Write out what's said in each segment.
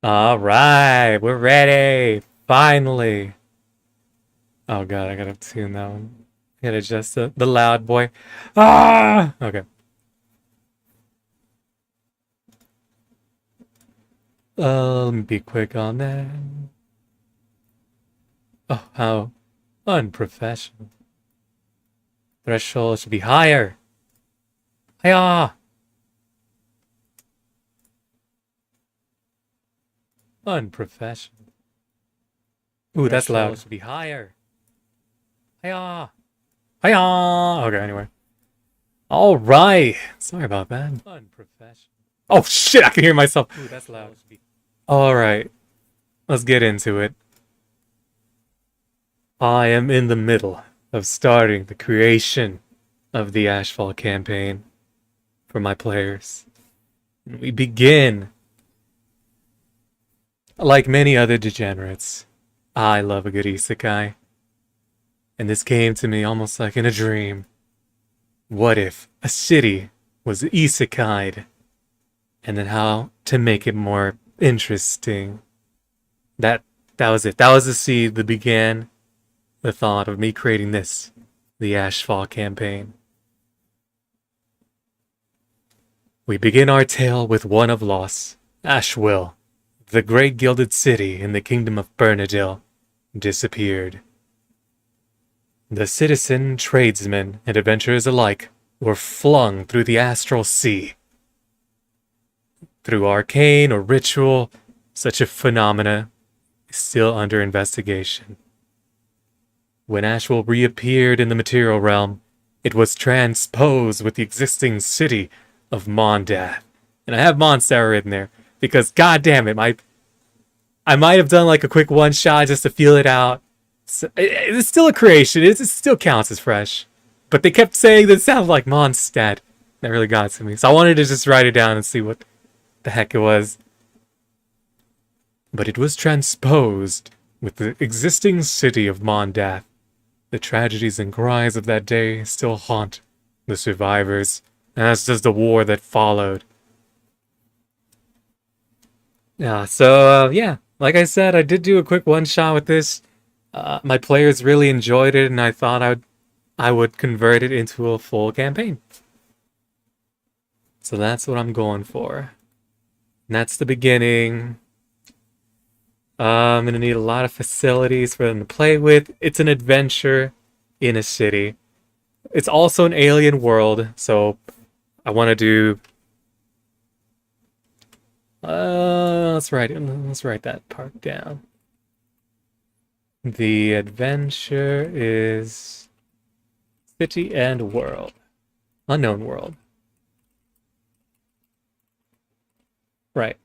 All right, we're ready. Finally. Oh god, I gotta tune that one. I gotta adjust the loud boy. Ah! Okay. Let me be quick on that. Oh, how unprofessional. Threshold should be higher. Hiya! Unprofessional. Ooh, that's loud. Threshold should be higher. Hiya! Hiya! Okay, anyway. All right. Sorry about that. Unprofessional. Oh shit! I can hear myself. Ooh, that's loud. All right. Let's get into it. I am in the middle of starting the creation of the Ashfall campaign for my players. We begin. Like many other degenerates, I love a good isekai. And this came to me almost like in a dream. What if a city was isekai'd? And then how to make it more interesting. That was it. That was the seed that began the thought of me creating this, the Ashfall campaign. We begin our tale with one of loss. Ashwill, the great gilded city in the kingdom of Bernadil, disappeared. The citizen, tradesmen, and adventurers alike were flung through the astral sea. Through arcane or ritual, such a phenomena is still under investigation. When Ashwill reappeared in the material realm, it was transposed with the existing city of Mondath. And I have Monster written there because, god damn it, I might have done like a quick one shot just to feel it out. It's still a creation. It still counts as fresh. But they kept saying that it sounded like Mondstadt. That really got to me. So I wanted to just write it down and see what the heck it was. But it was transposed with the existing city of Mondath. The tragedies and cries of that day still haunt the survivors, as does the war that followed. Yeah, so like I said, I did do a quick one shot with this. My players really enjoyed it, and I thought I would convert it into a full campaign. So that's what I'm going for. And that's the beginning. I'm gonna need a lot of facilities for them to play with. It's an adventure in a city. It's also an alien world, so I want to do. Let's write that part down. The adventure is city and world, unknown world. Right.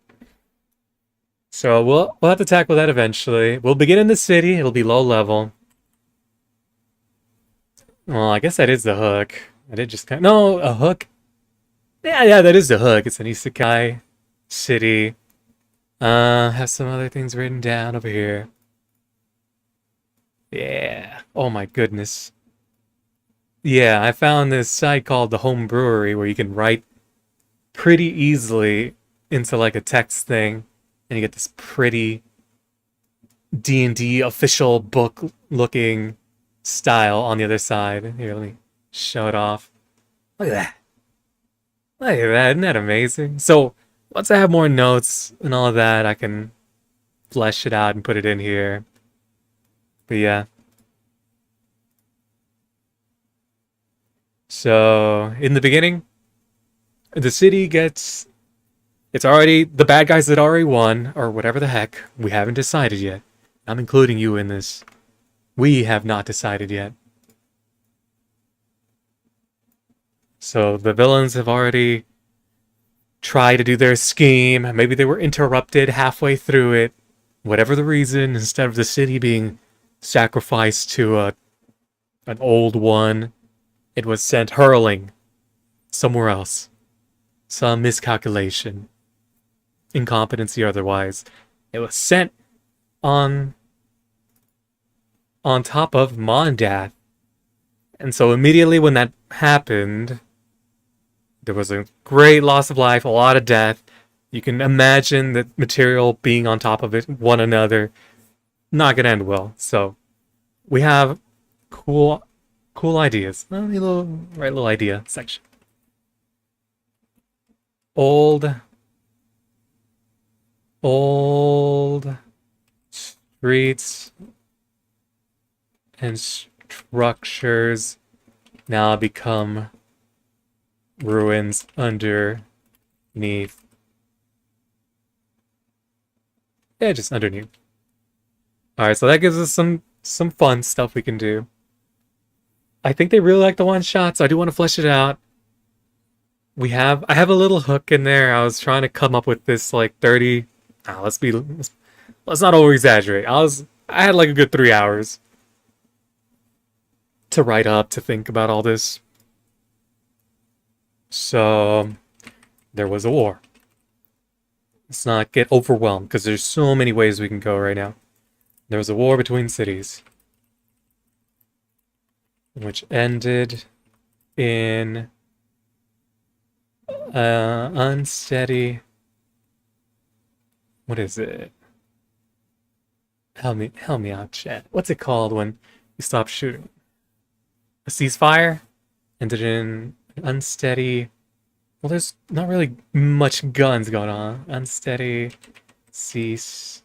So we'll have to tackle that eventually. We'll begin in the city. It'll be low level. Well, I guess that is the hook. I did just no, a hook. Yeah, that is the hook. It's an isekai city. Have some other things written down over here. Yeah. Oh my goodness. Yeah, I found this site called the Home Brewery where you can write pretty easily into like a text thing. And you get this pretty DnD official book looking style on the other side. Here, let me show it off. Look at that. Look at that. Isn't that amazing? So once I have more notes and all of that, I can flesh it out and put it in here. But yeah. So in the beginning, the city gets... It's already, the bad guys that already won, or whatever the heck, we haven't decided yet. I'm including you in this. We have not decided yet. So the villains have already tried to do their scheme. Maybe they were interrupted halfway through it. Whatever the reason, instead of the city being sacrificed to an old one, it was sent hurling somewhere else. Some miscalculation. Incompetency or otherwise. It was sent on top of Mondath. And so immediately when that happened, there was a great loss of life, a lot of death. You can imagine the material being on top of it, one another. Not gonna end well. So we have cool ideas. Little idea section. Old streets and structures now become ruins underneath. Yeah, just underneath. Alright, so that gives us some fun stuff we can do. I think they really like the one shot, so I do want to flesh it out. I have a little hook in there. I was trying to come up with this like 30. Let's not over exaggerate. I had like a good 3 hours to write up, to think about all this. So there was a war. Let's not get overwhelmed because there's so many ways we can go right now. There was a war between cities, which ended in unsteady. What is it? Help me out, chat. What's it called when you stop shooting? A ceasefire? Ended in an unsteady. Well, there's not really much guns going on. Unsteady cease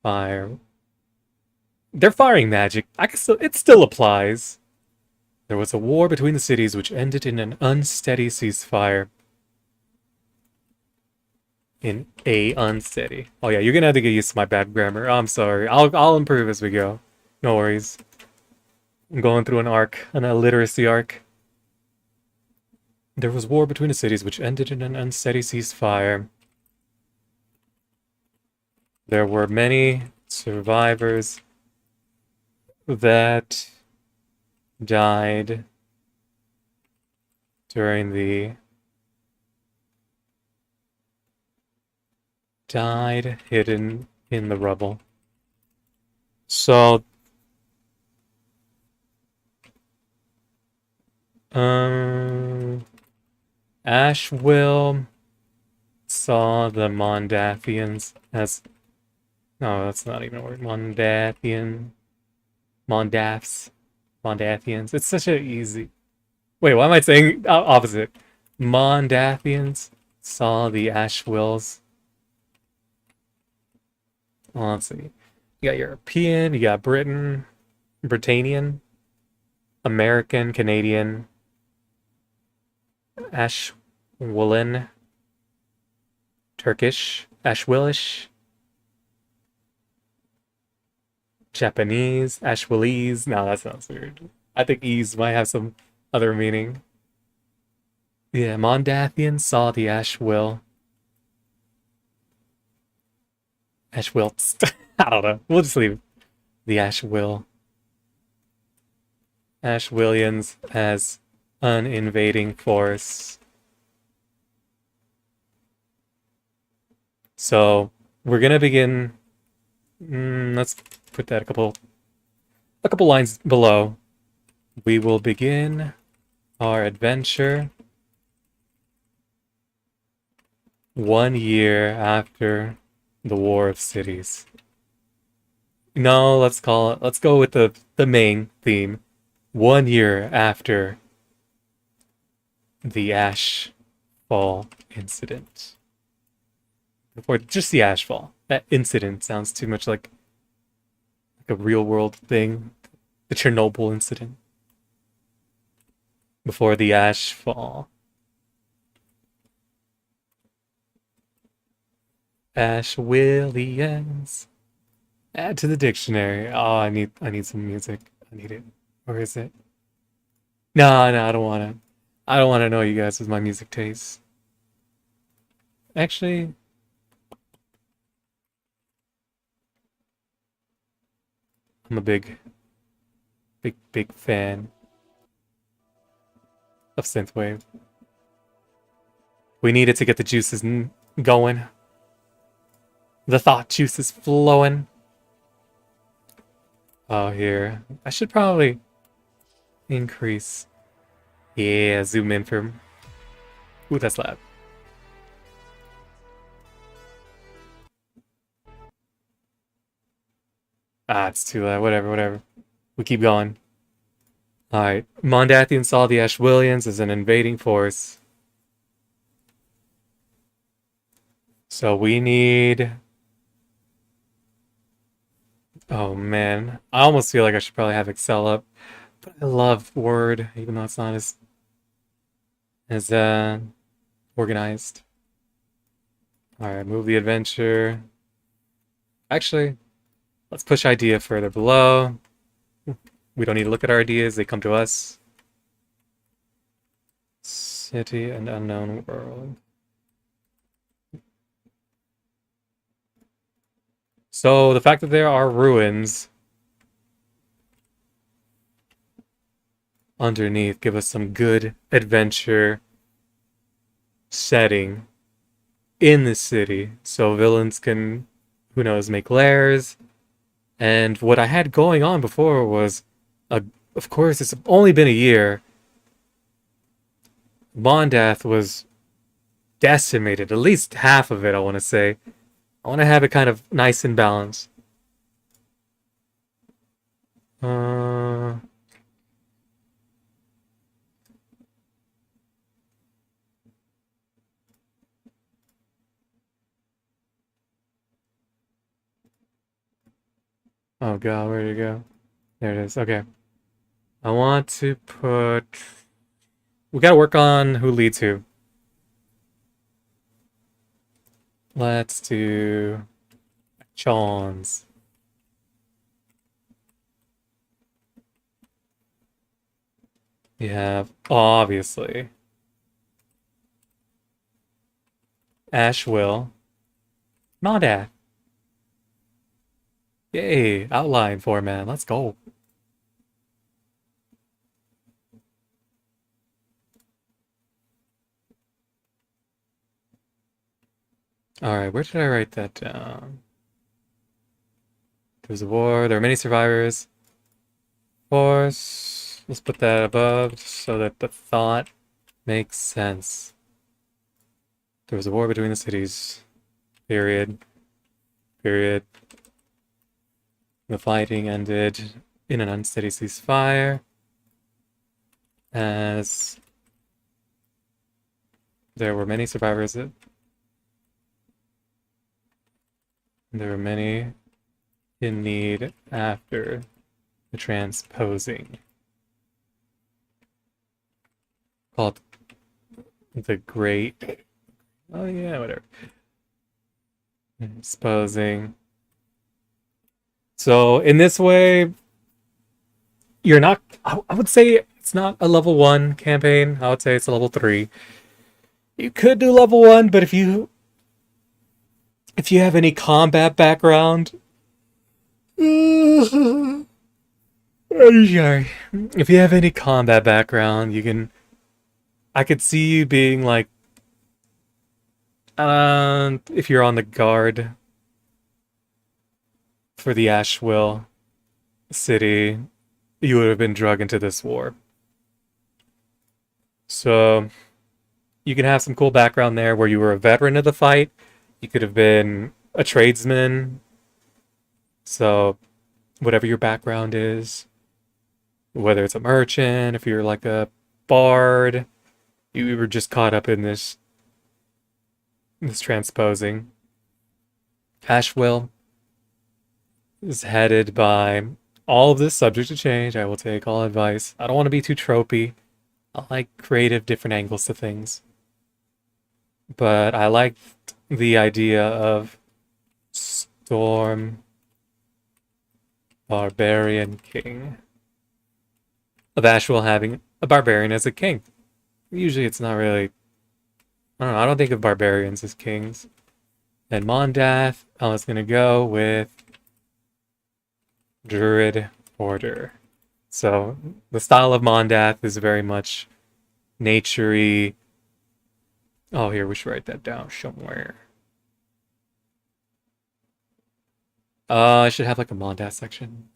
fire. They're firing magic. It still applies. There was a war between the cities which ended in an unsteady ceasefire. In a unsteady. Oh yeah, you're gonna have to get used to my bad grammar. I'm sorry. I'll improve as we go. No worries. I'm going through an illiteracy arc. There was war between the cities which ended in an unsteady ceasefire. There were many survivors that died during the hidden in the rubble. So Ashwill saw the Mondathians as... No, that's not even a word. Mondathians. It's such a easy... Wait, why am I saying opposite? Mondathians saw the Ashwills. Well, let's see. You got European, you got Britannian, American, Canadian, Ashwillan, Turkish, Ashwillish, Japanese, Ashwillese. No, that sounds weird. I think ease might have some other meaning. Yeah, Mondathian saw the Ashwill. Ashwilts. I don't know. We'll just leave the Ashwill. Ashwillians as an invading force. So we're gonna begin. Let's put that a couple lines below. We will begin our adventure 1 year after the War of Cities. No, let's go with the main theme. 1 year after the Ashfall incident. Or just the Ashfall. That incident sounds too much like a real world thing. The Chernobyl incident. Before the Ashfall. Ashwillians. Add to the dictionary. Oh, I need some music. I need it. Where is it? No, I don't want to. I don't want to know you guys with my music taste. Actually, I'm a big fan of synthwave. We need it to get the juices going. The thought juices flowing. Oh, here. I should probably increase. Yeah, zoom in for... Ooh, that's loud. Ah, it's too loud. Whatever. We keep going. Alright. Mondathian saw the Ashwillians as an invading force. So we need... Oh man. I almost feel like I should probably have Excel up. But I love Word, even though it's not as organized. Alright, move the adventure. Actually, let's push idea further below. We don't need to look at our ideas, they come to us. City and unknown world. So the fact that there are ruins underneath give us some good adventure setting in the city. So villains can, who knows, make lairs. And what I had going on before was, of course, it's only been a year. Mondath was decimated, at least half of it, I want to say. I want to have it kind of nice and balanced. Uh, oh god, where'd it go? There it is. Okay. I want to put... We gotta work on who leads who. Let's do... Chons. We have, obviously, Ashwill. Mondath. Yay, outline format. Let's go. Alright, where did I write that down? There's a war. There are many survivors. Force. Let's put that above so that the thought makes sense. There was a war between the cities. Period. Period. The fighting ended in an unsteady ceasefire. As there were many survivors. There were many in need after the transposing. Called the Great... Oh yeah, whatever. Transposing. So in this way, you're not... I would say it's not a level 1 campaign. I would say it's a level 3. You could do level 1, but if you have any combat background... I'm sorry. If you have any combat background, you can... I could see you being like... if you're on the guard for the Ashwill city, you would have been dragged into this war. So... You can have some cool background there where you were a veteran of the fight. You could have been a tradesman. So, whatever your background is, whether it's a merchant, if you're like a bard, you were just caught up in this transposing. Ashwill is headed by all of this subject to change. I will take all advice. I don't want to be too tropey. I like creative, different angles to things. But I like the idea of Storm Barbarian King. Of Ashwill having a barbarian as a king. Usually it's not really... I don't know, I don't think of barbarians as kings. And Mondath, I was gonna go with Druid Order. So the style of Mondath is very much nature-y. Oh, here, we should write that down somewhere. I should have like a Mondath section.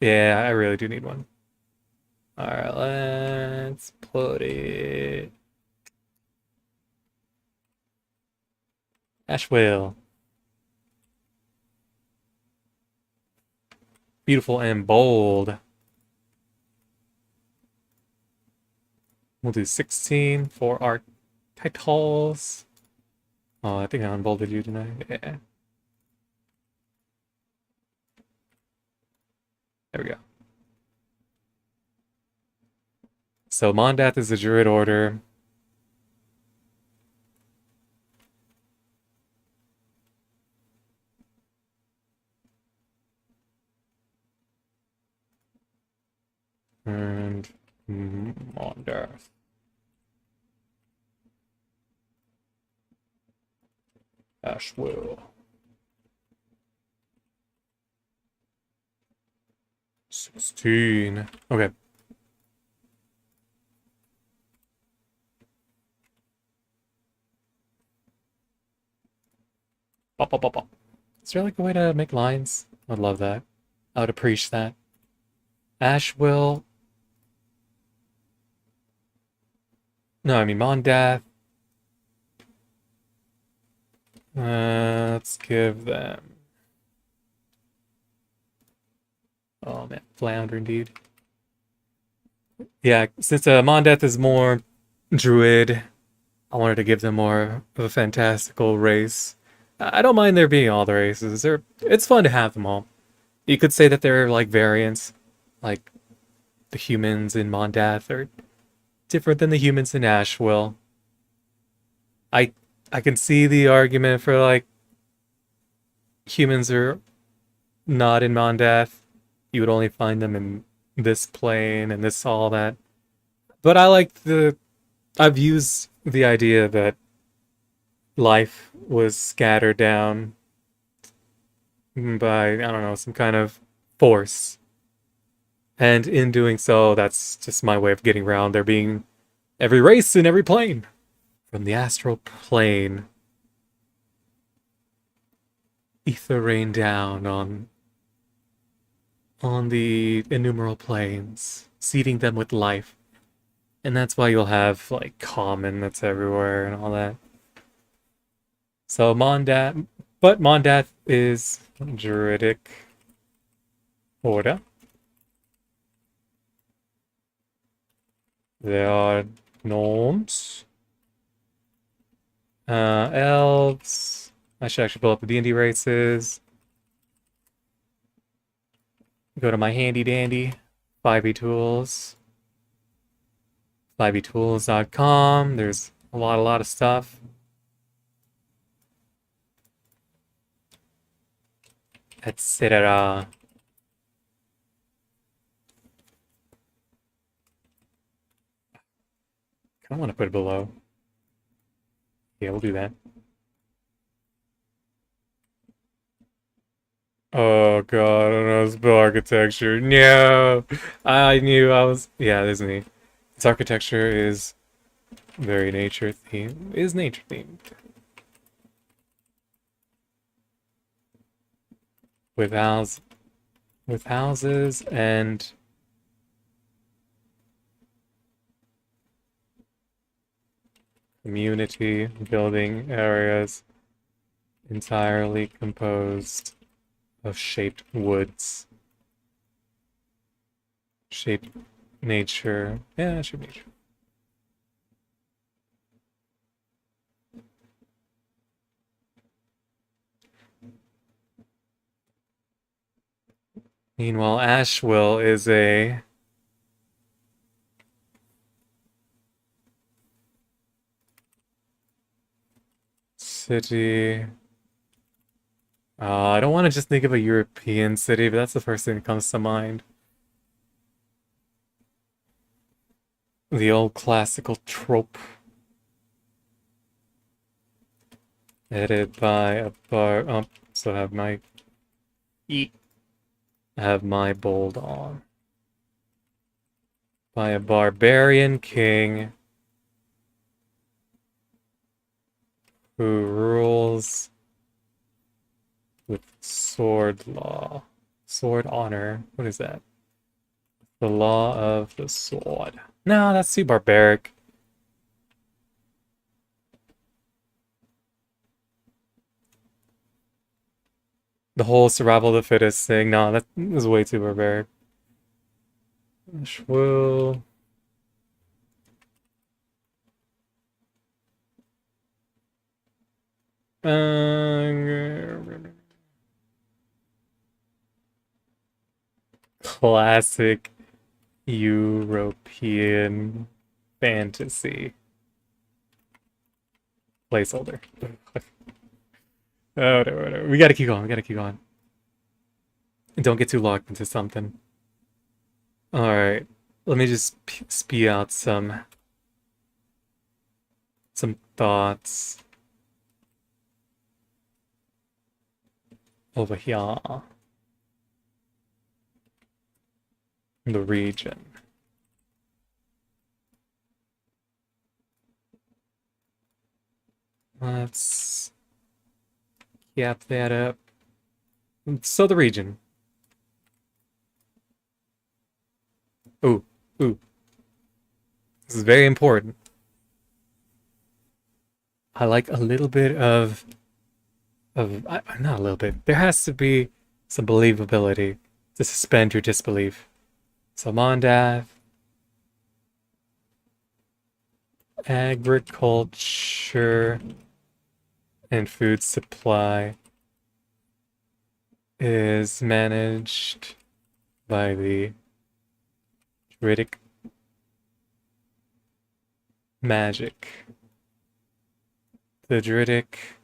Yeah, I really do need one. Alright, let's put it... Ashwill. beautiful and bold. We'll do 16 for our titles. Oh, I think I unbolded you tonight. Yeah. There we go. So Mondath is a druid order. And Mondath. Ashwill. 16. Okay. Bop, bop, bop, bop. Is there like a way to make lines? I'd love that. I would appreciate that. Ashwill. No, I mean Mondath. Let's give them. Oh man, flounder indeed. Yeah, since Mondath is more druid, I wanted to give them more of a fantastical race. I don't mind there being all the races. It's fun to have them all. You could say that they're like variants, like the humans in Mondath are different than the humans in Ashwill. I I can see the argument for like humans are not in Mondath. You would only find them in this plane and this all that. But I've used the idea that life was scattered down by, I don't know, some kind of force. And in doing so, that's just my way of getting around there being every race in every plane. From the astral plane, ether rained down on the innumerable planes, seeding them with life. And that's why you'll have like common that's everywhere and all that. So Mondath is druidic order. There are gnomes, elves. I should actually pull up the D&D races. Go to my handy dandy 5e tools. 5etools.com. There's a lot of stuff. Etc. I want to put it below. Yeah, we'll do that. Oh god, I don't know, spell architecture. No! I knew I was... Yeah, this is me. This architecture is very nature themed. Is nature themed. With houses and community building areas entirely composed of shaped woods. Shaped nature. Yeah, shaped nature. Meanwhile, Ashwill is a city. I don't want to just think of a European city, but that's the first thing that comes to mind. The old classical trope. Edited by a bar. Oh, so I have my bold on. By a barbarian king who rules with sword law. Sword honor. What is that? The law of the sword. No, that's too barbaric. The whole survival of the fittest thing. No, that was way too barbaric. Shwill. Classic European fantasy placeholder. Oh, whatever, whatever. We gotta keep going. We gotta keep going. And don't get too locked into something. All right. Let me just spew out some thoughts over here in the region. Let's cap that up. So the region. Ooh, ooh. This is very important. I like a little bit of not a little bit. There has to be some believability to suspend your disbelief. So Mondath, agriculture, and food supply is managed by the Druidic magic. The Druidic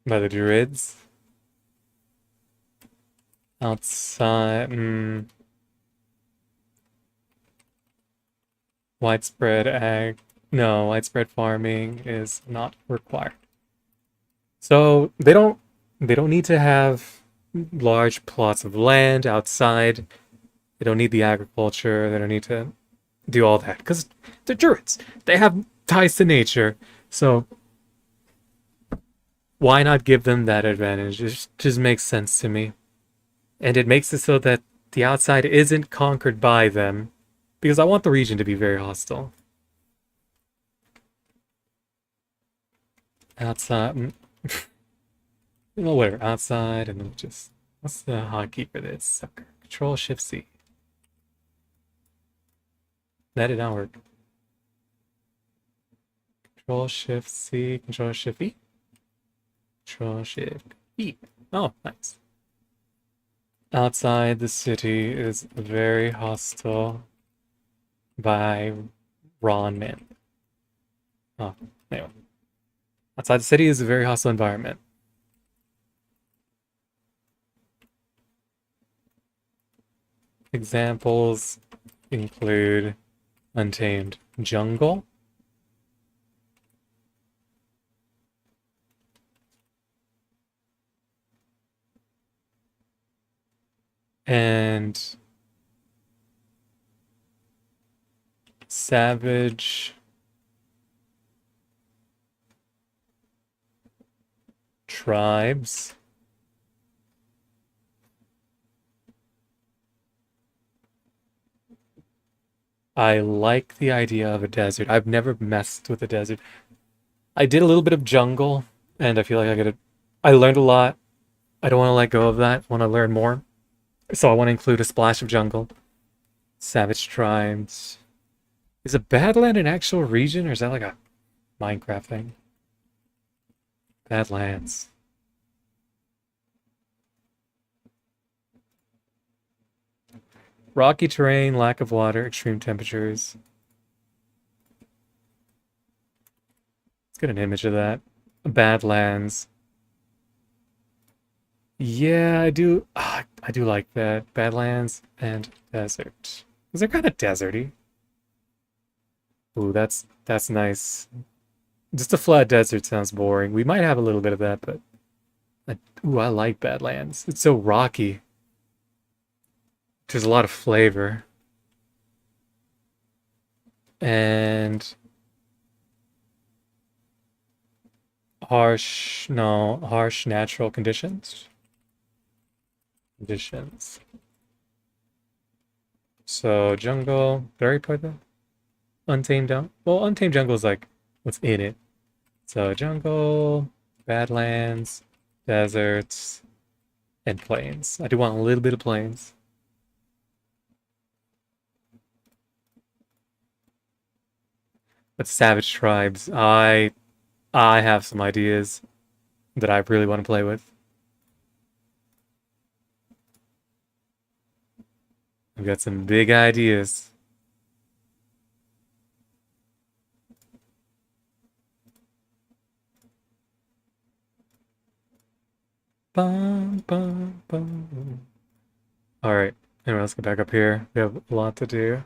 by the Druids outside. Widespread farming is not required. So they don't need to have large plots of land outside. They don't need the agriculture. They don't need to do all that because they're druids. They have ties to nature. So why not give them that advantage? It just makes sense to me. And it makes it so that the outside isn't conquered by them. Because I want the region to be very hostile. Outside. Whatever. Outside, and then just. What's the hotkey for this sucker? Control Shift C. That did not work. Control Shift C. Control Shift E. Control Shift E. Oh, nice. Outside the city is very hostile by Ron Man. Oh, anyway. Outside the city is a very hostile environment. Examples include Untamed Jungle, and Savage Tribes. I like the idea of a desert. I've never messed with a desert. I did a little bit of jungle, and I feel like I learned a lot. I don't want to let go of that. I want to learn more. So I want to include a splash of jungle. Savage Tribes. Is a Badland an actual region, or is that like a Minecraft thing? Badlands. Rocky terrain, lack of water, extreme temperatures. Let's get an image of that. Badlands. Yeah, I do. I do like that. Badlands and desert. Because they're kind of deserty. Ooh, that's nice. Just a flat desert sounds boring. We might have a little bit of that, but ooh, I like Badlands. It's so rocky. There's a lot of flavor. And harsh natural conditions. So jungle, very potent. Untamed Jungle. Well, Untamed Jungle is like what's in it. So jungle, badlands, deserts, and plains. I do want a little bit of plains. But savage tribes, I have some ideas that I really want to play with. I've got some big ideas. Bum, bum, bum. All right. Anyway, let's get back up here. We have a lot to do.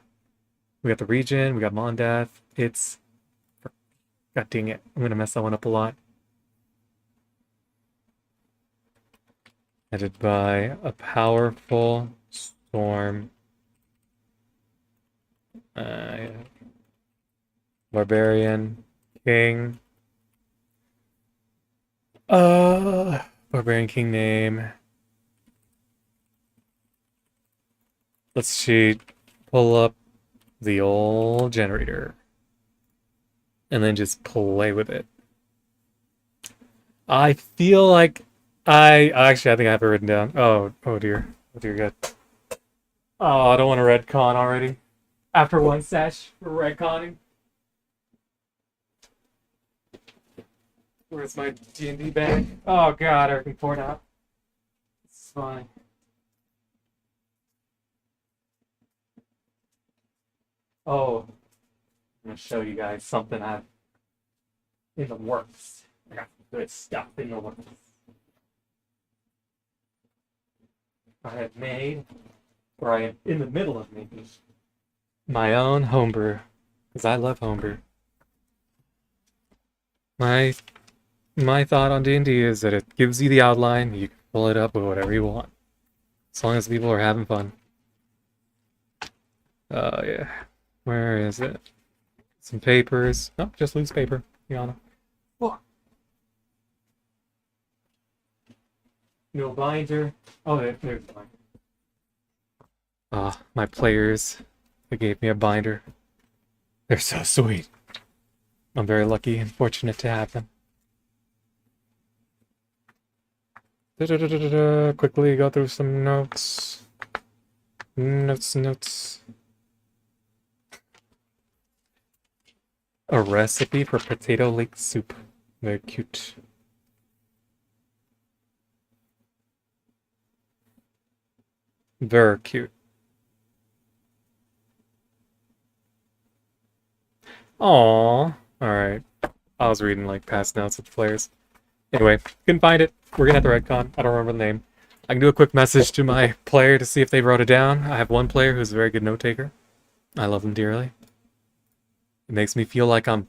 We got the region. We got Mondath. It's... God dang it. I'm going to mess that one up a lot. Headed by a powerful storm. Barbarian king. Barbarian king name. Let's pull up the old generator. And then just play with it. I feel like I think I have it written down. Oh dear. Oh dear God. Oh, I don't want to redcon already. After one sesh, we're redconning. Where's my DnD bag? Oh God, everything poured out. It's fine. Oh, I'm gonna show you guys something I've in the works. I got some good stuff in the works. I have made, or I am in the middle of making, my own homebrew, because I love homebrew. My thought on D&D is that it gives you the outline, you can pull it up with whatever you want, as long as people are having fun. Oh yeah, where is it? Some papers. No, just loose paper, Yana. Oh. No binder. Oh, there's the binder. Ah, my players, they gave me a binder. They're so sweet. I'm very lucky and fortunate to have them. Quickly go through some notes. Notes. A recipe for potato lake soup. Very cute. Very cute. Aww. Alright. I was reading like past notes with the players. Anyway, couldn't find it. We're gonna have to redcon. I don't remember the name. I can do a quick message to my player to see if they wrote it down. I have one player who's a very good note taker. I love him dearly. It makes me feel like I'm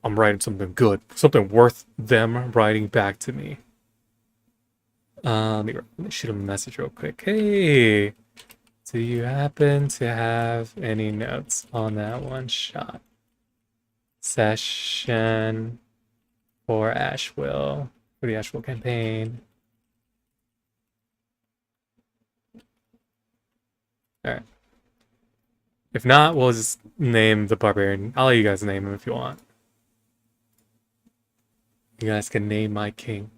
writing something good, something worth them writing back to me. Let me shoot him a message real quick. Hey, do you happen to have any notes on that one shot session for Asheville, for the Asheville campaign? All right. If not, we'll just name the barbarian. I'll let you guys name him if you want. You guys can name my king.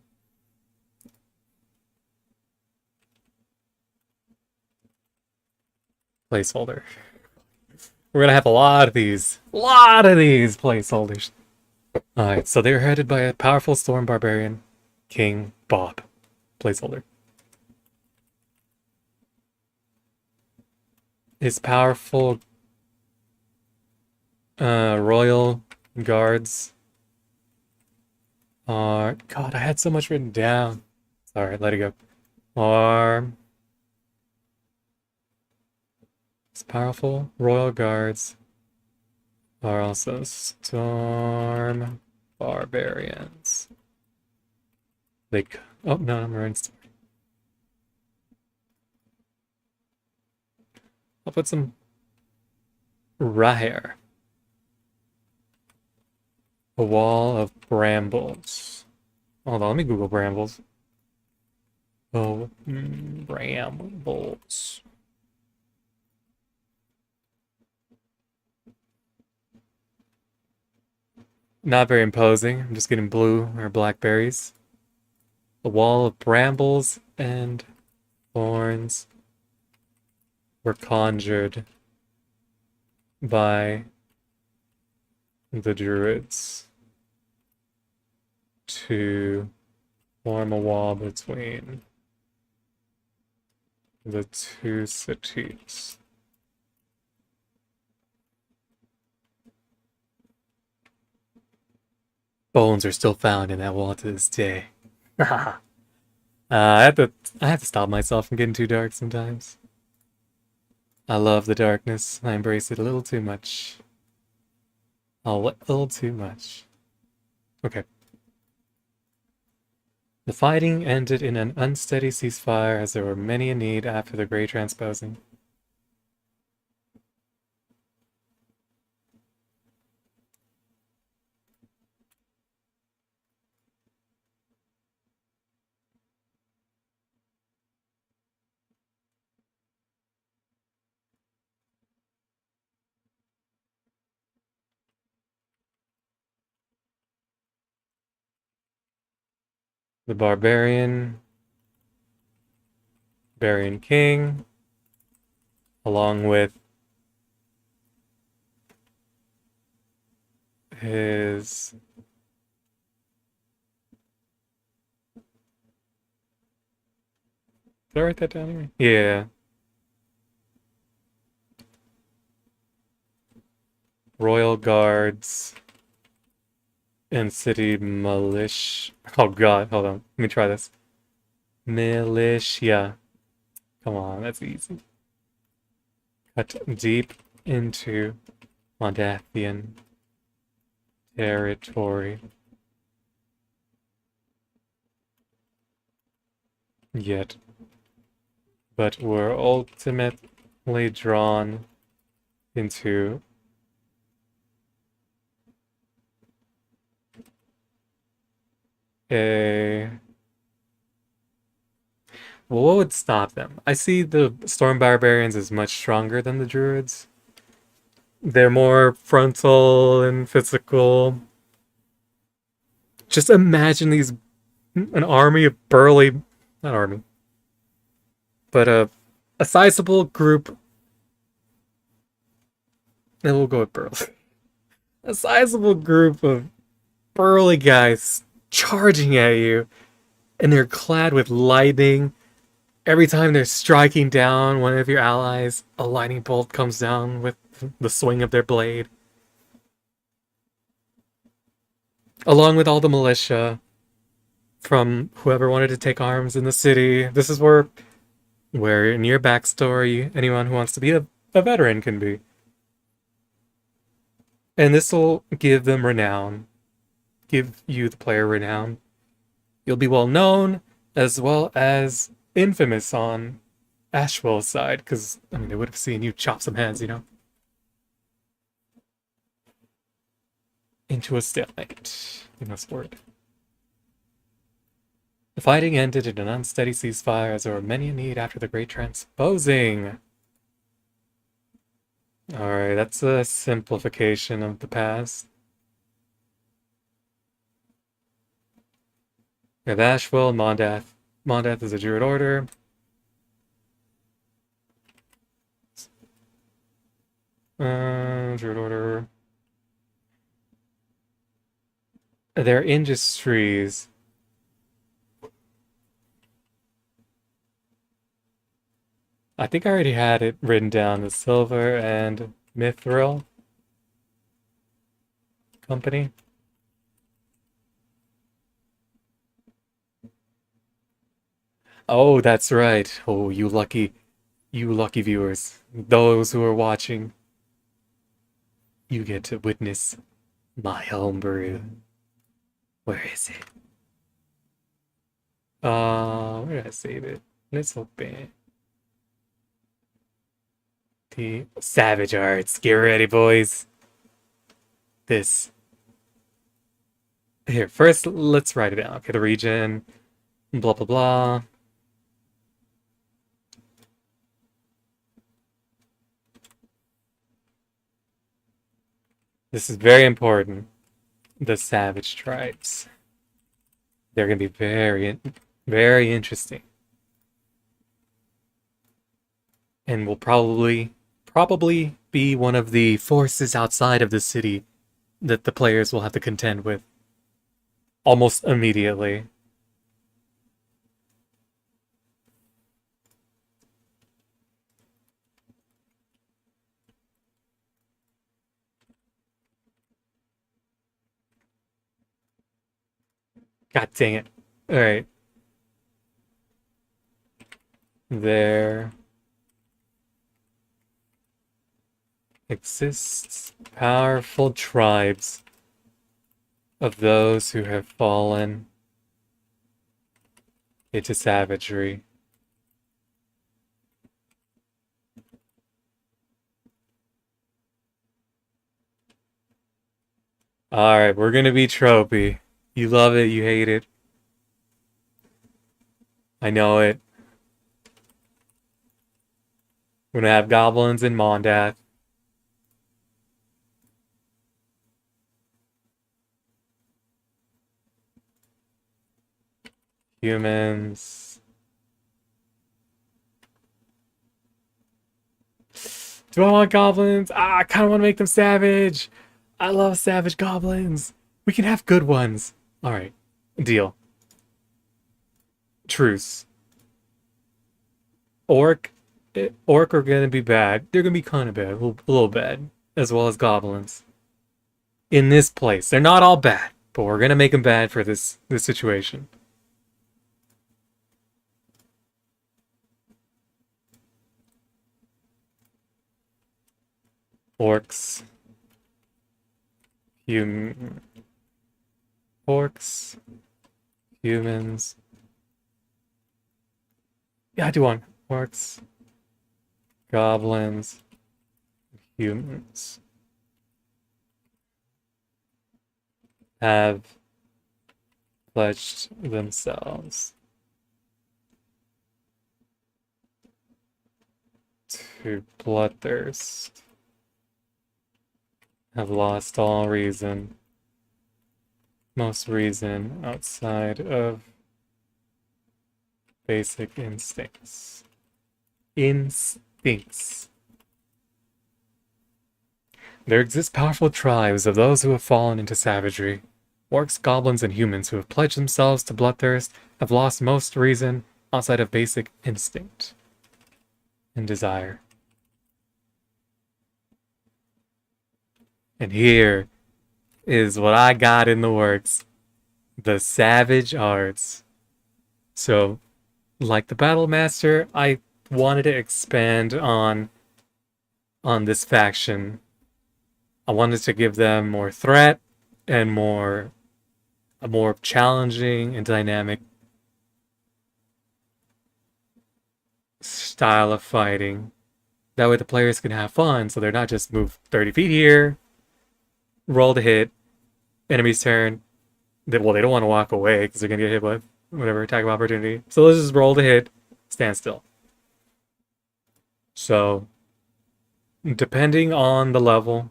Placeholder. We're gonna have a lot of these placeholders. Alright, so they're headed by a powerful storm barbarian, King Bob. Placeholder. His powerful royal guards are... God, I had so much written down. Sorry, let it go. His powerful royal guards are also storm barbarians. Oh no, I'm right. I'll put some right here. A wall of brambles. Hold on, let me Google brambles. Oh, brambles. Not very imposing. I'm just getting blue or blackberries. A wall of brambles and thorns were conjured by the druids to form a wall between the two cities. Bones are still found in that wall to this day. I have to stop myself from getting too dark sometimes. I love the darkness. I embrace it a little too much. A little too much. Okay. The fighting ended in an unsteady ceasefire as there were many in need after the Grey Transposing. The Barbarian King, along with his did I write that down here? Yeah. Royal Guards and City Militia. Oh god, hold on. Let me try this. Militia. Come on, that's easy. Cut deep into Mondathian territory. Yet, but were ultimately drawn into a... Well, what would stop them? I see the Storm Barbarians as much stronger than the Druids. They're more frontal and physical. Just imagine an army of burly, not army, but a sizable group. And we'll go with burly. A sizable group of burly guys charging at you, and they're clad with lightning. Every time they're striking down one of your allies, a lightning bolt comes down with the swing of their blade. Along with all the militia from whoever wanted to take arms in the city. This is where in your backstory, anyone who wants to be a veteran can be. And this will give them renown. Give you, the player, renown. You'll be well known, as well as infamous on Ashwell's side, because, I mean, they would have seen you chop some heads, you know? Into a stalemate. You must word. The fighting ended in an unsteady ceasefire as there were many in need after the Great Transposing. Alright, that's a simplification of the past. We have Ashwell and Mondath. Mondath is a Druid order. Druid order. Their industries. I think I already had it written down. The Silver and Mithril Company. Oh, that's right. Oh, you lucky viewers. Those who are watching. You get to witness my homebrew. Where is it? Where did I save it? Let's open the Savage Arts. Get ready, boys. This. Here, first, let's write it down. Okay, the region. Blah, blah, blah. This is very important. the savage tribes. They're going to be very interesting. And will probably be one of the forces outside of the city that the players will have to contend with almost immediately. God dang it. Alright. There exists powerful tribes of those who have fallen into savagery. Alright, we're gonna be tropey. You love it, you hate it. I know it. We're gonna have goblins in Mondath. Humans. Do I want goblins? I kind of want to make them savage. I love savage goblins. We can have good ones. Alright. Deal. Truce. Orc are gonna be bad. They're gonna be kind of bad. A little bad. As well as goblins. In this place. They're not all bad. But we're gonna make them bad for this situation. Orcs. Orcs. Humans. Yeah, I do want orcs. Goblins. Humans. Have pledged themselves to bloodthirst. Have lost all reason. Most reason outside of basic instincts. Instincts. There exist powerful tribes of those who have fallen into savagery. Orcs, goblins, and humans who have pledged themselves to bloodthirst have lost most reason outside of basic instinct and desire. And here is what I got in the works. The Savage Arts. So, like the Battle Master, I wanted to expand on this faction. I wanted to give them more threat and a more challenging and dynamic style of fighting. That way the players can have fun, so they're not just move 30 feet here, roll to hit, enemy's turn. They don't want to walk away because they're going to get hit with whatever attack of opportunity. So let's just roll to hit, stand still. So, depending on the level,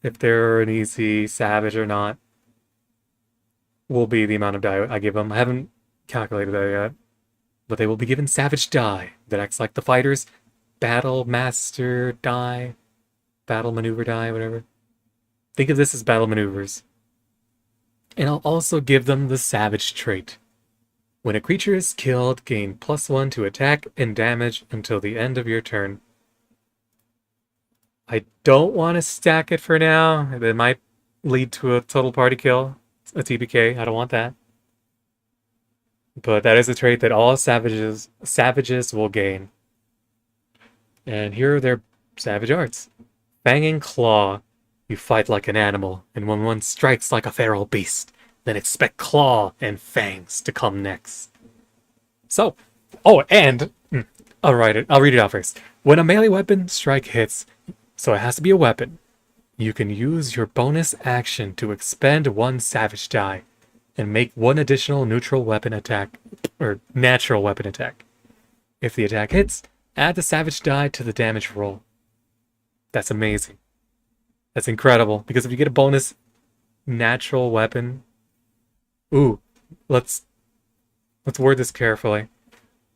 if they're an easy savage or not, will be the amount of die I give them. I haven't calculated that yet. But they will be given savage die that acts like the fighter's battle master die, battle maneuver die, whatever. Think of this as battle maneuvers. And I'll also give them the savage trait. When a creature is killed, gain +1 to attack and damage until the end of your turn. I don't want to stack it for now. It might lead to a total party kill, a TPK. I don't want that. But that is a trait that all savages will gain. And here are their savage arts. Fang and Claw. You fight like an animal, and when one strikes like a feral beast, then expect Claw and Fangs to come next. So, and I'll read it out first. When a melee weapon strike hits, so it has to be a weapon, you can use your bonus action to expend 1 savage die and make 1 additional neutral weapon attack, or natural weapon attack. If the attack hits, add the savage die to the damage roll. That's amazing. That's incredible, because if you get a bonus natural weapon. Ooh, let's word this carefully.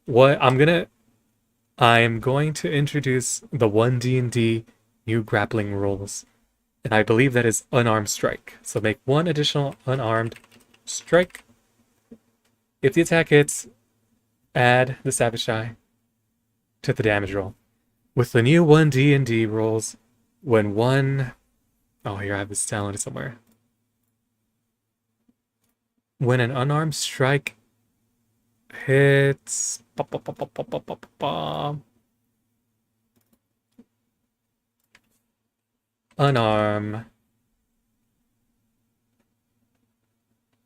I am going to introduce the one D&D new grappling rules. And I believe that is unarmed strike. So make one additional unarmed strike. If the attack hits, add the savage die to the damage roll. With the new 1D&D rules, when one... Oh, here I have this downloaded somewhere. When an unarmed strike hits... Unarmed.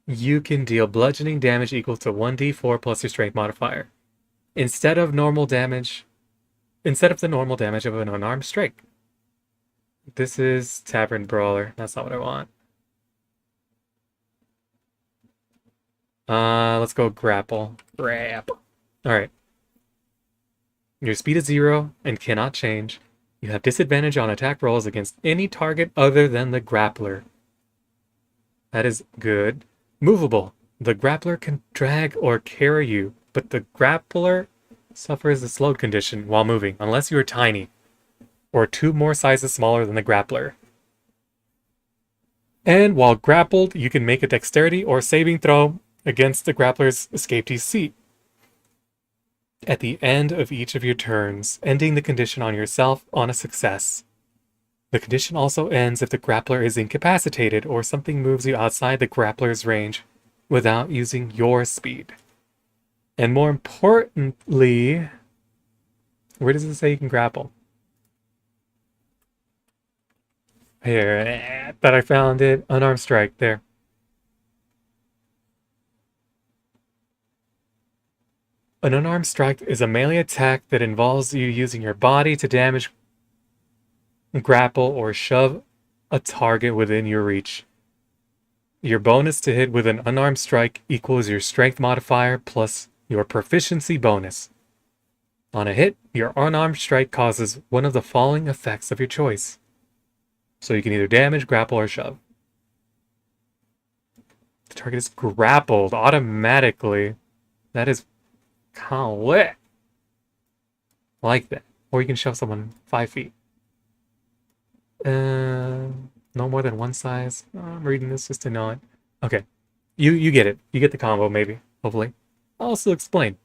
You can deal bludgeoning damage equal to 1d4 plus your strength modifier. Instead of the normal damage of an unarmed strike. This is Tavern Brawler. That's not what I want. Let's go grapple. Alright. Your speed is 0 and cannot change. You have disadvantage on attack rolls against any target other than the grappler. That is good. Movable. The grappler can drag or carry you, but the grappler suffers a slowed condition while moving, unless you are tiny, or 2 more sizes smaller than the grappler. And while grappled, you can make a dexterity or saving throw against the grappler's escape DC at the end of each of your turns, ending the condition on yourself on a success. The condition also ends if the grappler is incapacitated or something moves you outside the grappler's range without using your speed. And more importantly, where does it say you can grapple? Here, that I found it. Unarmed strike, there. An unarmed strike is a melee attack that involves you using your body to damage, grapple, or shove a target within your reach. Your bonus to hit with an unarmed strike equals your strength modifier plus your proficiency bonus. On a hit, your unarmed strike causes one of the following effects of your choice. So you can either damage, grapple, or shove. The target is grappled automatically. That is kind of lit. I like that. Or you can shove someone 5 feet. No more than one size. I'm reading this just to know it. Okay. You get it. You get the combo, maybe. Hopefully. I'll also explain.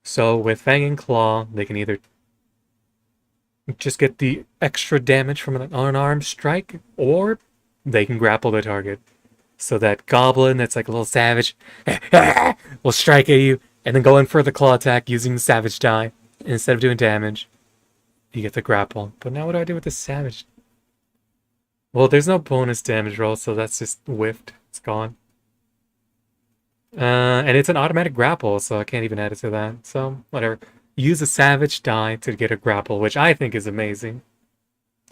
So with Fang and Claw, they can either just get the extra damage from an unarmed strike, or they can grapple the target. So that goblin that's like a little savage will strike at you and then go in for the claw attack using the savage die. Instead of doing damage, you get the grapple. But now what do I do with the savage? Well, there's no bonus damage roll, so that's just whiffed. It's gone. And it's an automatic grapple, so I can't even add it to that. So, whatever. Use a savage die to get a grapple, which I think is amazing.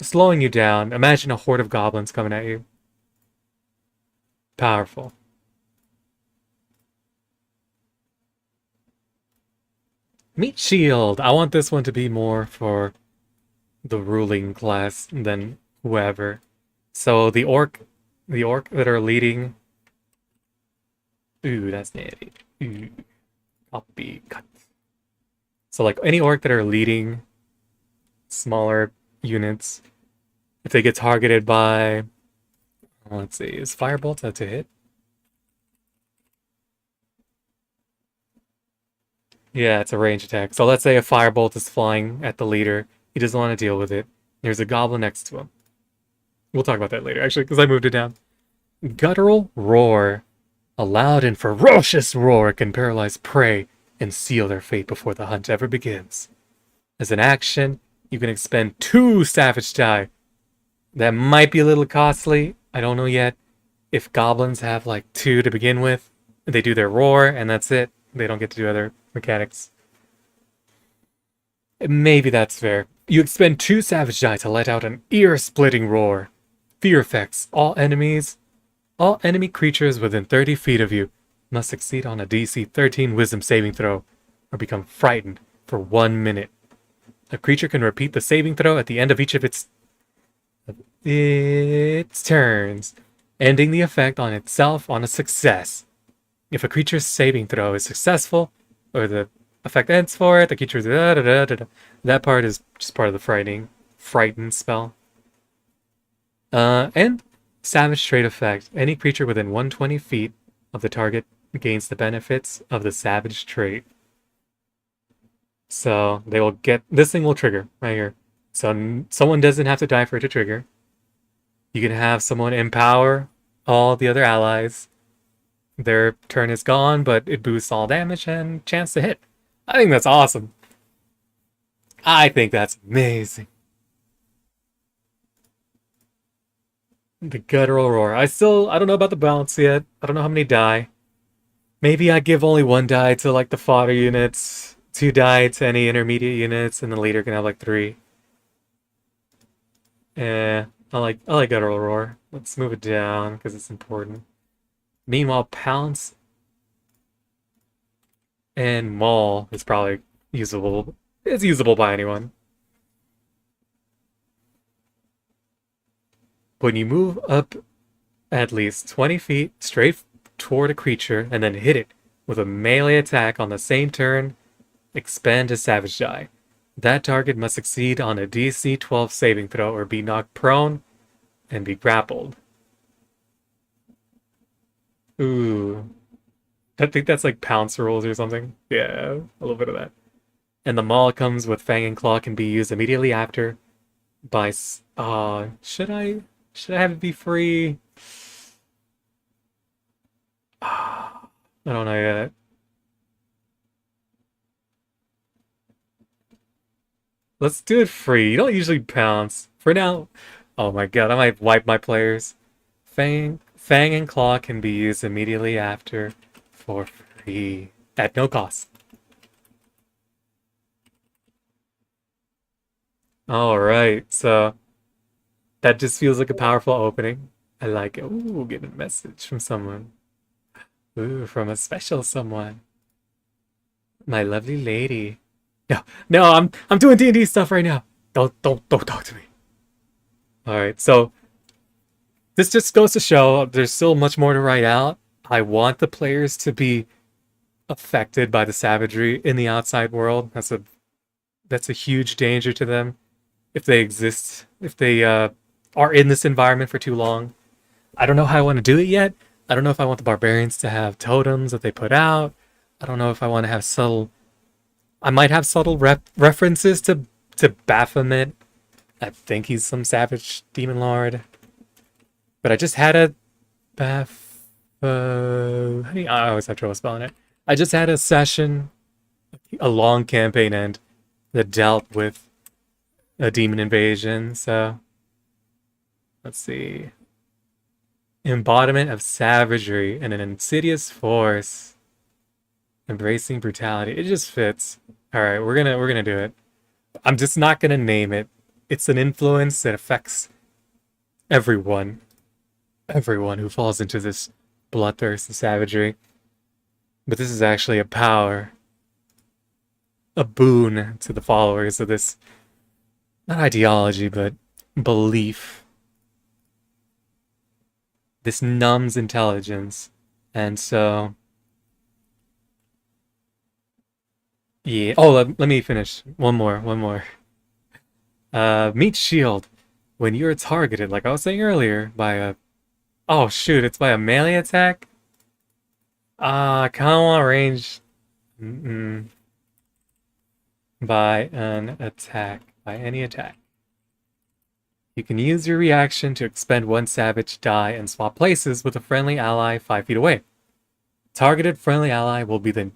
Slowing you down. Imagine a horde of goblins coming at you. Powerful. Meat shield. I want this one to be more for the ruling class than whoever. So the orc that are leading. Ooh, that's natty. Ooh, copy cut. So like any orc that are leading smaller units, if they get targeted by, let's see, is Firebolt to hit? Yeah, it's a range attack. So let's say a Firebolt is flying at the leader. He doesn't want to deal with it. There's a goblin next to him. We'll talk about that later, actually, because I moved it down. Guttural Roar. A loud and ferocious roar can paralyze prey and seal their fate before the hunt ever begins. As an action, you can expend 2 savage die. That might be a little costly. I don't know yet. If goblins have like 2 to begin with, they do their roar and that's it. They don't get to do other mechanics. Maybe that's fair. You expend 2 savage die to let out an ear-splitting roar. Fear effects. All enemy creatures within 30 feet of you must succeed on a DC 13 Wisdom saving throw or become frightened for 1 minute. A creature can repeat the saving throw at the end of each of its turns. ending the effect on itself on a success. If a creature's saving throw is successful, or the effect ends for it, the creature's that part is just part of the frighten spell. And Savage Trait effect. Any creature within 120 feet of the target gains the benefits of the Savage Trait. So they will get this thing will trigger right here. So someone doesn't have to die for it to trigger. You can have someone empower all the other allies. Their turn is gone, but it boosts all damage and chance to hit. I think that's awesome. I think that's amazing. The guttural roar. I don't know about the balance yet. I don't know how many die. Maybe I give only 1 die to like the fodder units, 2 die to any intermediate units, and the leader can have like 3. Yeah, I like guttural roar. Let's move it down because it's important. Meanwhile, pounce and maul is probably usable. It's usable by anyone. When you move up at least 20 feet straight toward a creature and then hit it with a melee attack on the same turn, expend a savage die. That target must succeed on a DC 12 saving throw or be knocked prone and be grappled. Ooh. I think that's like pounce rolls or something. Yeah, a little bit of that. And the maul comes with Fang and Claw, can be used immediately after by... should I have it be free? I don't know yet. Let's do it free. You don't usually pounce. For now... Oh my god, I might wipe my players. Fang and Claw can be used immediately after for free. At no cost. Alright, so... That just feels like a powerful opening. I like it. Ooh, getting a message from someone. Ooh, from a special someone. My lovely lady. No, I'm doing D&D stuff right now. Don't talk to me. Alright, so this just goes to show there's still much more to write out. I want the players to be affected by the savagery in the outside world. That's a huge danger to them if they exist, if they are in this environment for too long. I don't know how I want to do it yet. I don't know if I want the barbarians to have totems that they put out. I don't know if I want to have subtle... I might have subtle references to Baphomet. I think he's some savage demon lord. But I just had a... I always have trouble spelling it. I just had a session, a long campaign end, that dealt with a demon invasion, so... Let's see. Embodiment of savagery and an insidious force. Embracing brutality. It just fits. Alright, we're gonna do it. I'm just not gonna name it. It's an influence that affects everyone. Everyone who falls into this bloodthirst and savagery. But this is actually a power. A boon to the followers of this, not ideology, but belief. This numbs intelligence. And so... Yeah. Oh, let me finish. One more. Meat shield. When you're targeted, like I was saying earlier, by a... Oh, shoot, it's by a melee attack? I kind of want range... By an attack. By any attack. You can use your reaction to expend 1 savage die and swap places with a friendly ally 5 feet away. Targeted friendly ally will be the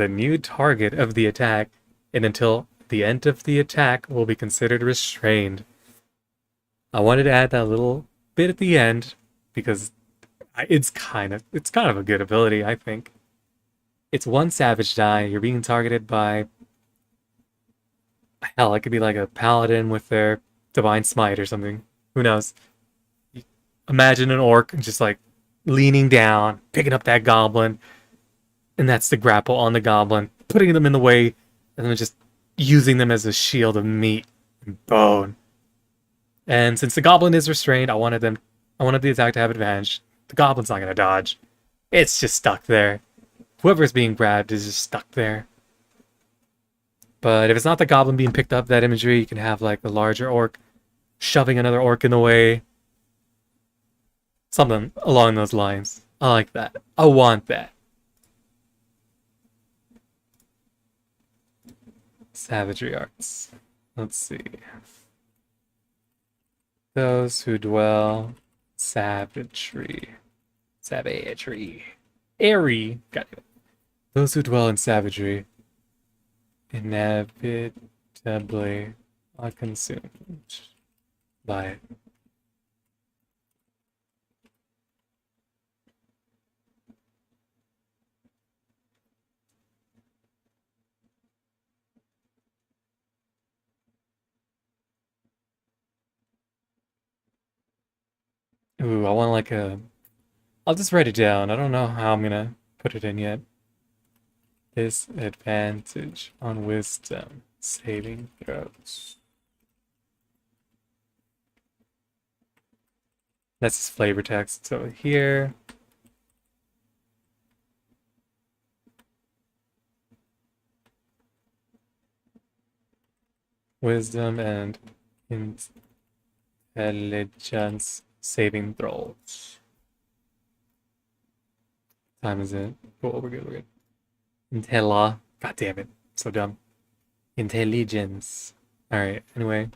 new target of the attack, and until the end of the attack will be considered restrained. I wanted to add that little bit at the end because it's kind of a good ability, I think. It's 1 savage die. You're being targeted by... Hell, it could be like a paladin with their divine smite or something. Who knows? Imagine an orc just like leaning down, picking up that goblin, and that's the grapple on the goblin, putting them in the way, and then just using them as a shield of meat and bone. And since the goblin is restrained, I wanted I wanted the attack to have advantage. The goblin's not gonna dodge. It's just stuck there. Whoever's being grabbed is just stuck there. But if it's not the goblin being picked up, that imagery, you can have like the larger orc shoving another orc in the way. Something along those lines. I like that. I want that. Savagery arts. Let's see. Those who dwell savagery. Savagery. Airy. Got it. Those who dwell in savagery inevitably are consumed by it. Ooh, I want like a... I'll just write it down. I don't know how I'm gonna put it in yet. Disadvantage on wisdom saving throws. That's his flavor text. So here. Wisdom and intelligence saving throws. Time is it? Oh, we're good, we're good. Intella. God damn it. So dumb. Intelligence. Alright, anyway.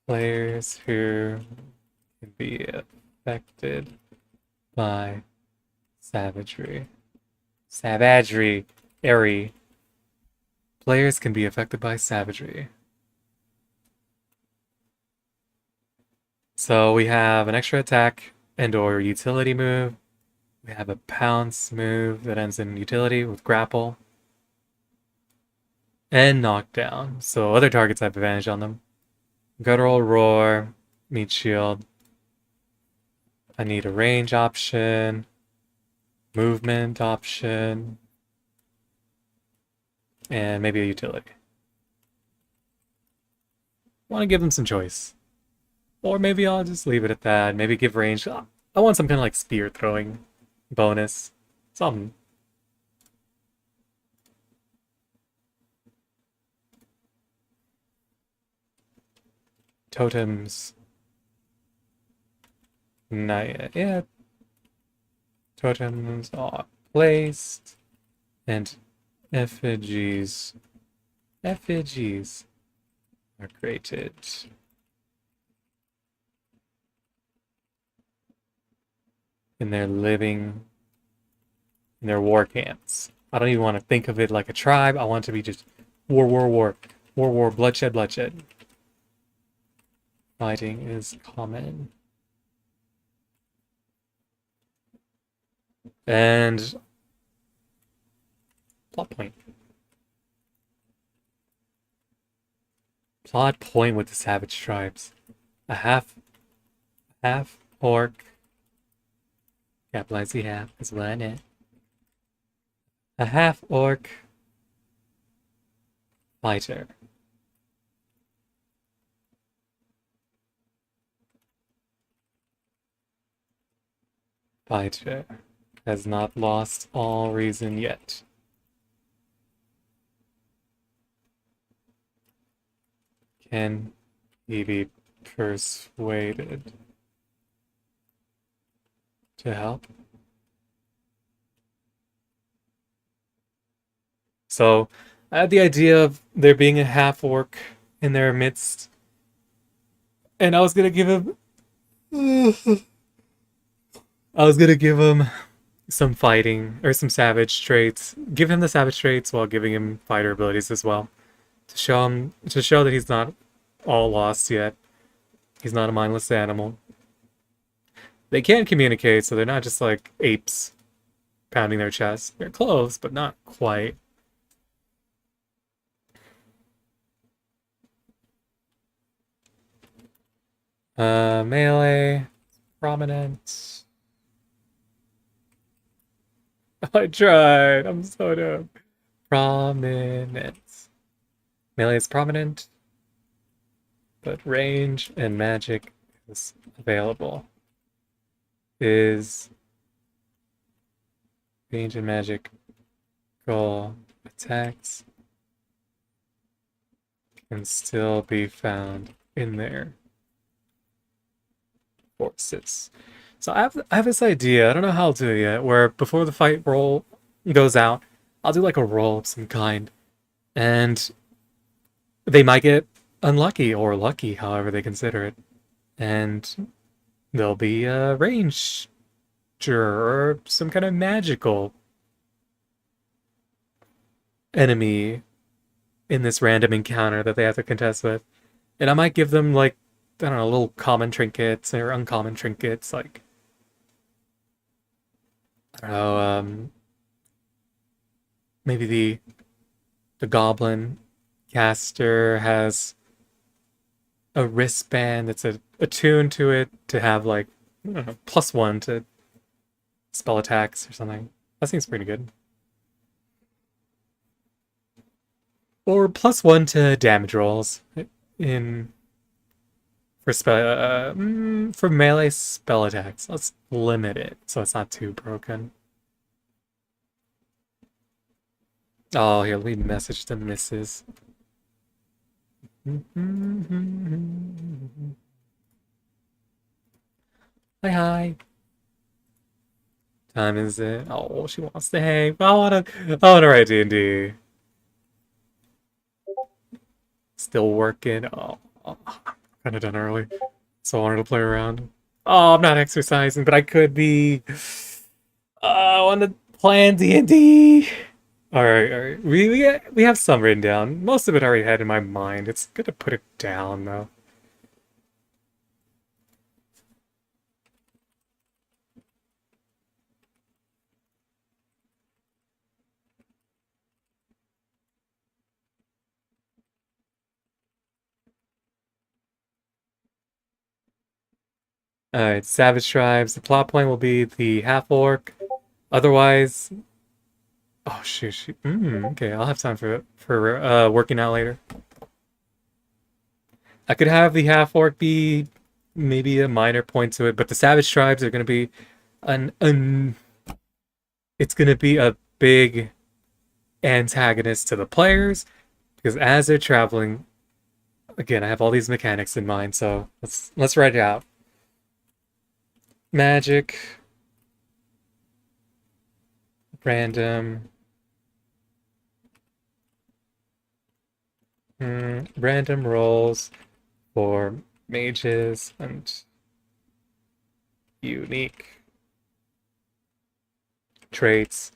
Players who can be affected by savagery. Savagery. Airy. Players can be affected by savagery. So we have an extra attack and or utility move. We have a pounce move that ends in utility with grapple. And knockdown. So other targets have advantage on them. Guttural roar, meat shield. I need a range option. Movement option. And maybe a utility. Want to give them some choice. Or maybe I'll just leave it at that. Maybe give range. I want some kind of like spear throwing bonus. Something. Totems. Not yet. Totems are placed. And effigies. Effigies are created. In their war camps. I don't even want to think of it like a tribe. I want it to be just war, war, war. War, war, bloodshed, bloodshed. Fighting is common. And plot point. Plot point with the savage tribes. A half orc. Capitalize the half is what I know. A half orc fighter. Fighter has not lost all reason yet. Can he be persuaded to help? So I had the idea of there being a half orc in their midst, and I was gonna give him some fighting or some savage traits. Give him the savage traits while giving him fighter abilities as well. To show that he's not all lost yet. He's not a mindless animal. They can communicate, so they're not just like apes pounding their chests. They're close, but not quite. Melee, prominent. I tried. I'm so dumb. Prominent. Melee is prominent, but range and magic is available is the ancient magic goal attacks can still be found in their forces. So I have this idea. I don't know how I'll do it yet. Where before the fight roll goes out, I'll do like a roll of some kind, and they might get unlucky or lucky, however they consider it, and there'll be a ranger or some kind of magical enemy in this random encounter that they have to contest with. And I might give them, like, I don't know, little common trinkets or uncommon trinkets, like, I don't know, maybe the goblin caster has a wristband that's attuned to it to have, like, I don't know, +1 to spell attacks or something. That seems pretty good. Or +1 to damage rolls in for melee spell attacks. Let's limit it so it's not too broken. Oh, here, let me message the missus. Hi. Time is it? Oh, she wants to hang. I wanna write D&D. Still working. Oh, kind of done early, so I wanted to play around. Oh, I'm not exercising, but I could be. I want to plan D&D. All right. We have some written down. Most of it I already had in my mind. It's good to put it down though. Alright, Savage Tribes. The plot point will be the half-orc. Otherwise... Oh, shoot. Okay, I'll have time for working out later. I could have the half-orc be maybe a minor point to it, but the Savage Tribes are going to be it's going to be a big antagonist to the players, because as they're traveling... Again, I have all these mechanics in mind, so let's write it out. Magic, random, random rolls for mages and unique traits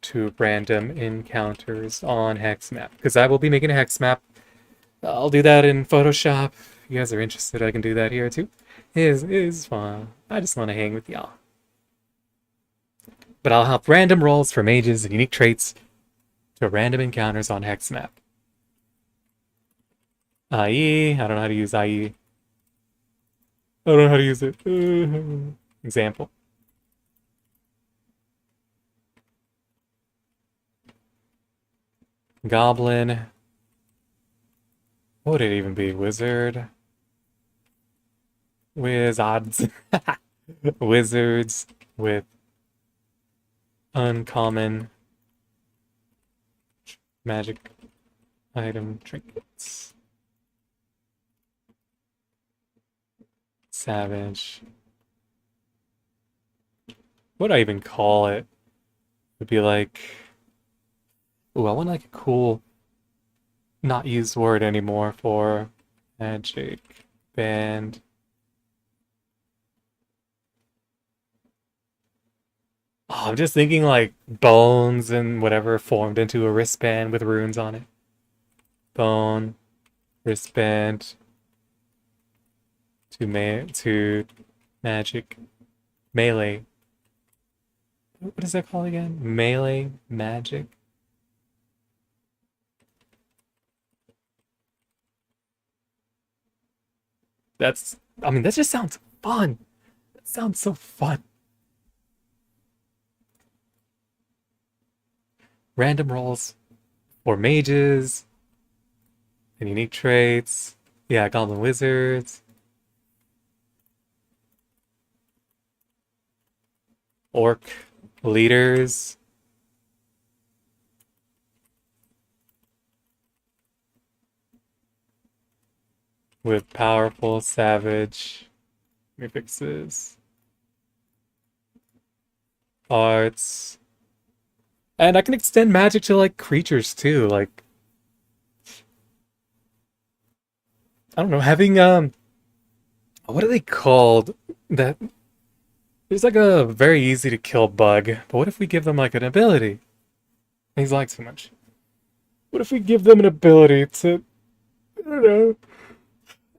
to random encounters on hex map, because I will be making a hex map. I'll do that in Photoshop. If you guys are interested, I can do that here too. It is fun. I just want to hang with y'all. But I'll have random rolls for mages and unique traits to random encounters on hex map. IE, I don't know how to use IE. I don't know how to use it. Example. Goblin. What would it even be? Wizard? Wizards. Wizards with uncommon magic item trinkets. Savage. What would I even call it? It would be like... Ooh, I want like a cool, not used word anymore for magic band. Oh, I'm just thinking like bones and whatever formed into a wristband with runes on it. Bone, wristband, to magic, melee. What is that called again? Melee magic. I mean, that just sounds fun. That sounds so fun. Random rolls for mages and unique traits. Yeah, goblin wizards. orc leaders. With powerful savage prefixes, arts, and I can extend magic to like creatures too. Like I don't know, having what are they called? That there's like a very easy to kill bug, but what if we give them like an ability? He's like so much. What if we give them an ability to, I don't know,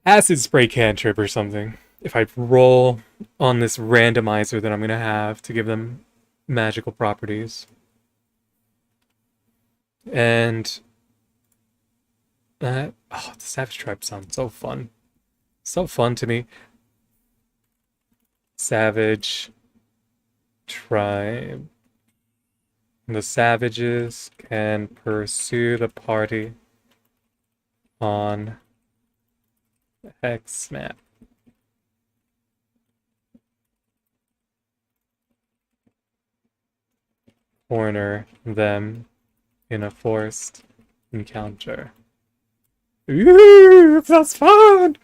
acid spray cantrip or something? If I roll on this randomizer that I'm gonna have to give them magical properties. And the Savage Tribe sounds so fun. So fun to me. Savage Tribe. The savages can pursue the party on the hex map. Corner them in a forced encounter. Ooh, that's fun!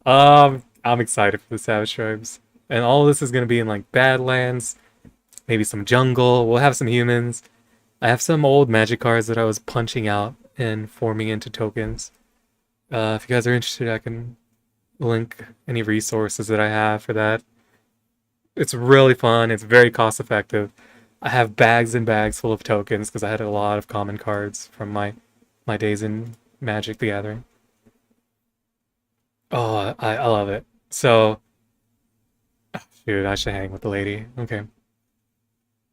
I'm excited for the Savage Tribes. And all of this is gonna be in like Badlands, maybe some jungle, we'll have some humans. I have some old magic cards that I was punching out and forming into tokens. If you guys are interested, I can link any resources that I have for that. It's really fun, it's very cost effective. I have bags and bags full of tokens because I had a lot of common cards from my days in Magic the Gathering. Oh, I love it. So, shoot, I should hang with the lady. Okay.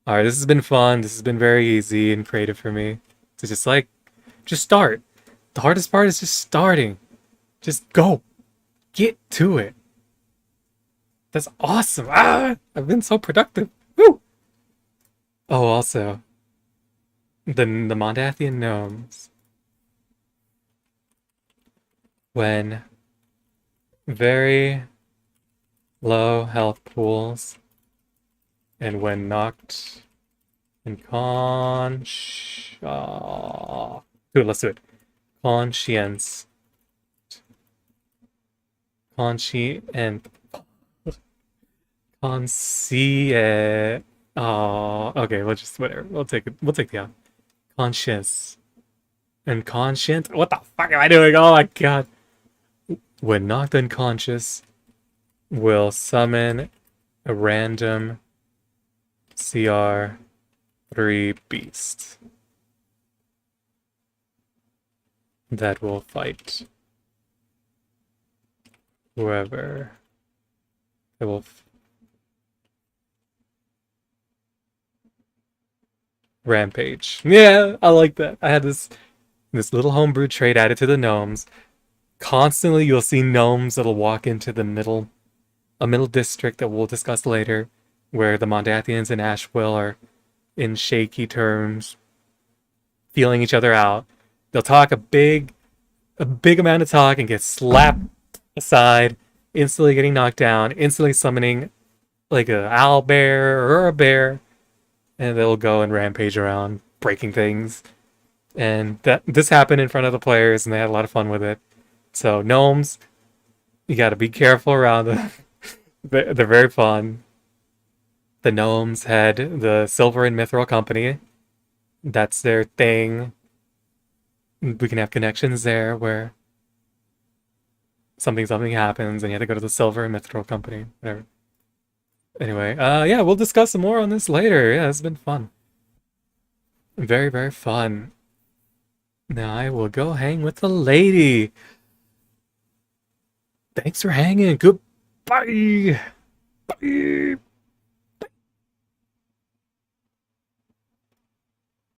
Alright, this has been fun. This has been very easy and creative for me. To just start. The hardest part is just starting. Just go. Get to it. That's awesome. I've been so productive. Woo! Oh, also, the Mondathian gnomes. When very low health pools and when knocked in let's do it. Conscience. And Concie. Oh, okay. We'll just whatever. We'll take it. We'll take the out. Conscious and conscient. What the fuck am I doing? Oh my god! When knocked unconscious, will summon a random CR3 beast that will fight whoever. It will. Rampage. Yeah, I like that. I had this little homebrew trait added to the gnomes. Constantly you'll see gnomes that'll walk into a middle district that we'll discuss later, where the Mondathians and Ashwill are in shaky terms, feeling each other out. They'll talk a big amount of talk and get slapped aside, instantly getting knocked down, instantly summoning like a owl bear or a bear, and they'll go and rampage around, breaking things. And this happened in front of the players, and they had a lot of fun with it. So gnomes, you got to be careful around them. They're very fun. The gnomes had the Silver and Mithril Company. That's their thing. We can have connections there where something happens, and you have to go to the Silver and Mithril Company. Whatever. Anyway, yeah, we'll discuss some more on this later. Yeah, it's been fun. Very, very fun. Now I will go hang with the lady. Thanks for hanging. Goodbye. Bye.